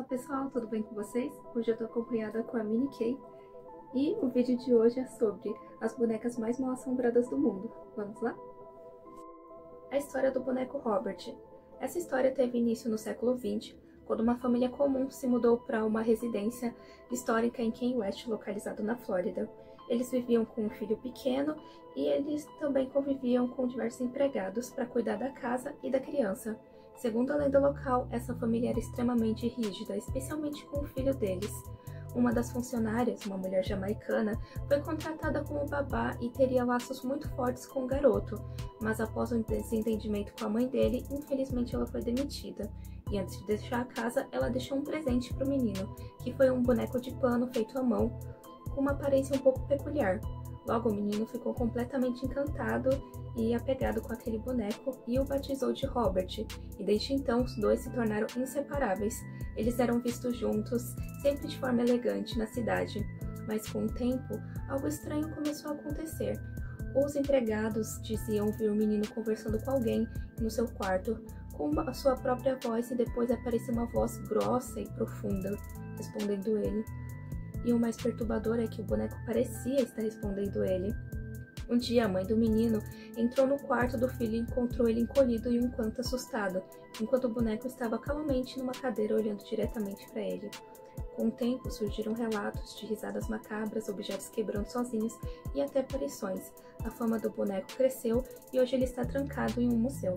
pessoal, tudo bem com vocês? Hoje eu tô acompanhada com a Mini Kay e o vídeo de hoje é sobre as bonecas mais mal assombradas do mundo. Vamos lá? A história do boneco Robert. Essa história teve início no século XX, quando uma família comum se mudou para uma residência histórica em Key West, localizado na Flórida. Eles viviam com um filho pequeno e eles também conviviam com diversos empregados para cuidar da casa e da criança. Segundo a lenda local, essa família era extremamente rígida, especialmente com o filho deles. Uma das funcionárias, uma mulher jamaicana, foi contratada como babá e teria laços muito fortes com o garoto, mas após um desentendimento com a mãe dele, infelizmente ela foi demitida. E antes de deixar a casa, ela deixou um presente para o menino, que foi um boneco de pano feito à mão, com uma aparência um pouco peculiar. Logo, o menino ficou completamente encantado e apegado com aquele boneco e o batizou de Robert, e desde então os dois se tornaram inseparáveis. Eles eram vistos juntos, sempre de forma elegante, na cidade. Mas com o tempo, algo estranho começou a acontecer. Os empregados diziam ver o menino conversando com alguém no seu quarto, com a sua própria voz, e depois aparecia uma voz grossa e profunda, respondendo ele. E o mais perturbador é que o boneco parecia estar respondendo ele. Um dia, a mãe do menino entrou no quarto do filho e encontrou ele encolhido e um quanto assustado, enquanto o boneco estava calmamente numa cadeira olhando diretamente para ele. Com o tempo, surgiram relatos de risadas macabras, objetos quebrando sozinhos e até aparições. A fama do boneco cresceu e hoje ele está trancado em um museu.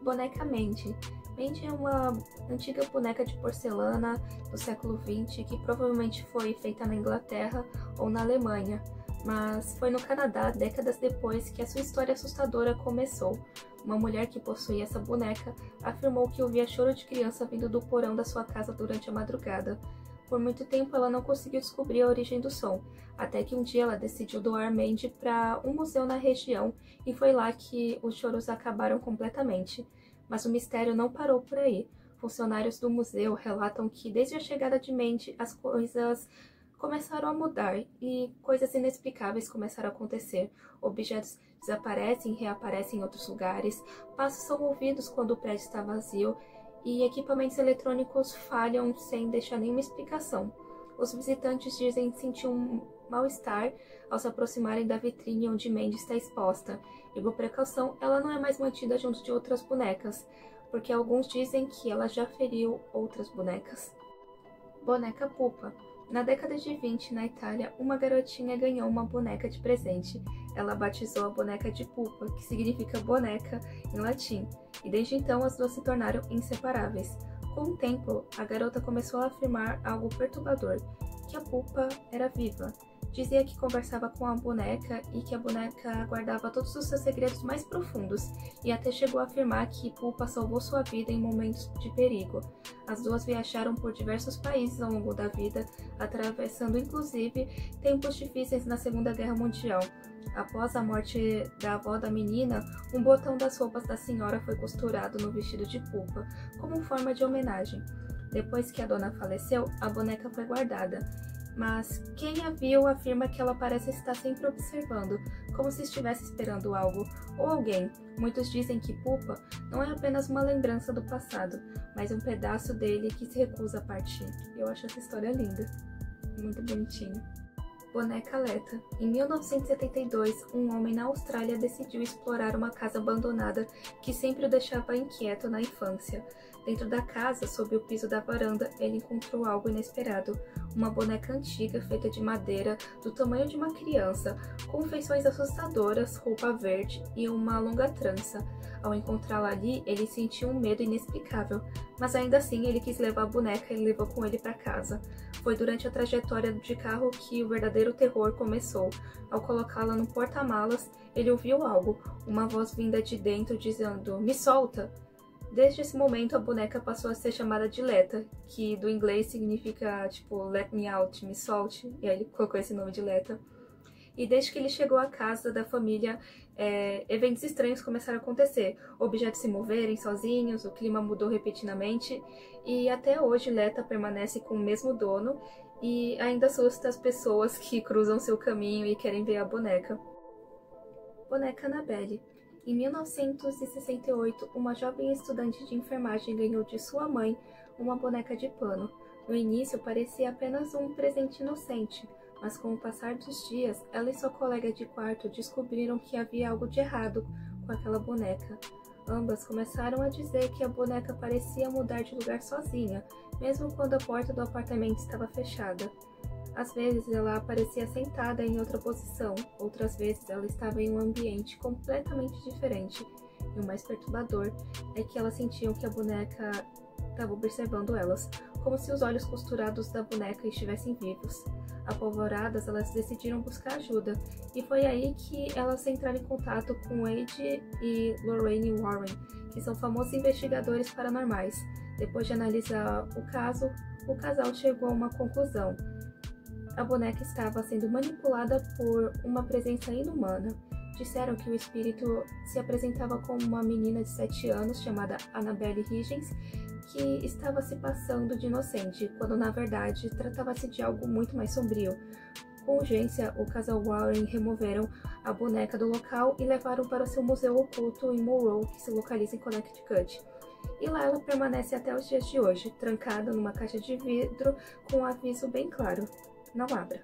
Boneca Mandy. Mandy é uma antiga boneca de porcelana do século XX que provavelmente foi feita na Inglaterra ou na Alemanha, mas foi no Canadá, décadas depois, que a sua história assustadora começou. Uma mulher que possuía essa boneca afirmou que ouvia choro de criança vindo do porão da sua casa durante a madrugada. Por muito tempo ela não conseguiu descobrir a origem do som, até que um dia ela decidiu doar Mandy para um museu na região e foi lá que os choros acabaram completamente. Mas o mistério não parou por aí. Funcionários do museu relatam que desde a chegada de Mandy as coisas começaram a mudar e coisas inexplicáveis começaram a acontecer. Objetos desaparecem e reaparecem em outros lugares, passos são ouvidos quando o prédio está vazio e equipamentos eletrônicos falham sem deixar nenhuma explicação. Os visitantes dizem sentir um mal-estar ao se aproximarem da vitrine onde Mandy está exposta, e por precaução ela não é mais mantida junto de outras bonecas, porque alguns dizem que ela já feriu outras bonecas. Boneca Pupa. Na década de 20, na Itália, uma garotinha ganhou uma boneca de presente. Ela batizou a boneca de Pupa, que significa boneca em latim, e desde então as duas se tornaram inseparáveis. Com o tempo, a garota começou a afirmar algo perturbador, que a Pupa era viva. Dizia que conversava com a boneca e que a boneca guardava todos os seus segredos mais profundos, e até chegou a afirmar que Pupa salvou sua vida em momentos de perigo. As duas viajaram por diversos países ao longo da vida, atravessando inclusive tempos difíceis na Segunda Guerra Mundial. Após a morte da avó da menina, um botão das roupas da senhora foi costurado no vestido de Pupa, como forma de homenagem. Depois que a dona faleceu, a boneca foi guardada. Mas quem a viu afirma que ela parece estar sempre observando, como se estivesse esperando algo ou alguém. Muitos dizem que Pupa não é apenas uma lembrança do passado, mas um pedaço dele que se recusa a partir. Eu acho essa história linda, muito bonitinha. Boneca Leta. Em 1972, um homem na Austrália decidiu explorar uma casa abandonada que sempre o deixava inquieto na infância. Dentro da casa, sob o piso da varanda, ele encontrou algo inesperado. Uma boneca antiga feita de madeira, do tamanho de uma criança, com feições assustadoras, roupa verde e uma longa trança. Ao encontrá-la ali, ele sentiu um medo inexplicável, mas ainda assim ele quis levar a boneca e levou com ele para casa. Foi durante a trajetória de carro que o verdadeiro terror começou. Ao colocá-la no porta-malas, ele ouviu algo, uma voz vinda de dentro dizendo: "Me solta!". Desde esse momento, a boneca passou a ser chamada de Leta, que do inglês significa, tipo, let me out, me solte, e aí ele colocou esse nome de Leta. E desde que ele chegou à casa da família, eventos estranhos começaram a acontecer. Objetos se moverem sozinhos, o clima mudou repentinamente, e até hoje Leta permanece com o mesmo dono e ainda assusta as pessoas que cruzam seu caminho e querem ver a boneca. Boneca Annabelle. Em 1968, uma jovem estudante de enfermagem ganhou de sua mãe uma boneca de pano. No início parecia apenas um presente inocente, mas com o passar dos dias, ela e sua colega de quarto descobriram que havia algo de errado com aquela boneca. Ambas começaram a dizer que a boneca parecia mudar de lugar sozinha, mesmo quando a porta do apartamento estava fechada. Às vezes ela aparecia sentada em outra posição, outras vezes ela estava em um ambiente completamente diferente. E o mais perturbador é que elas sentiam que a boneca estava observando elas, como se os olhos costurados da boneca estivessem vivos. Apavoradas, elas decidiram buscar ajuda, e foi aí que elas entraram em contato com Wade e Lorraine Warren, que são famosos investigadores paranormais. Depois de analisar o caso, o casal chegou a uma conclusão. A boneca estava sendo manipulada por uma presença inumana. Disseram que o espírito se apresentava como uma menina de 7 anos chamada Annabelle Higgins, que estava se passando de inocente, quando na verdade tratava-se de algo muito mais sombrio. Com urgência, o casal Warren removeram a boneca do local e levaram para o seu museu oculto em Monroe, que se localiza em Connecticut. E lá ela permanece até os dias de hoje, trancada numa caixa de vidro com um aviso bem claro: não abra.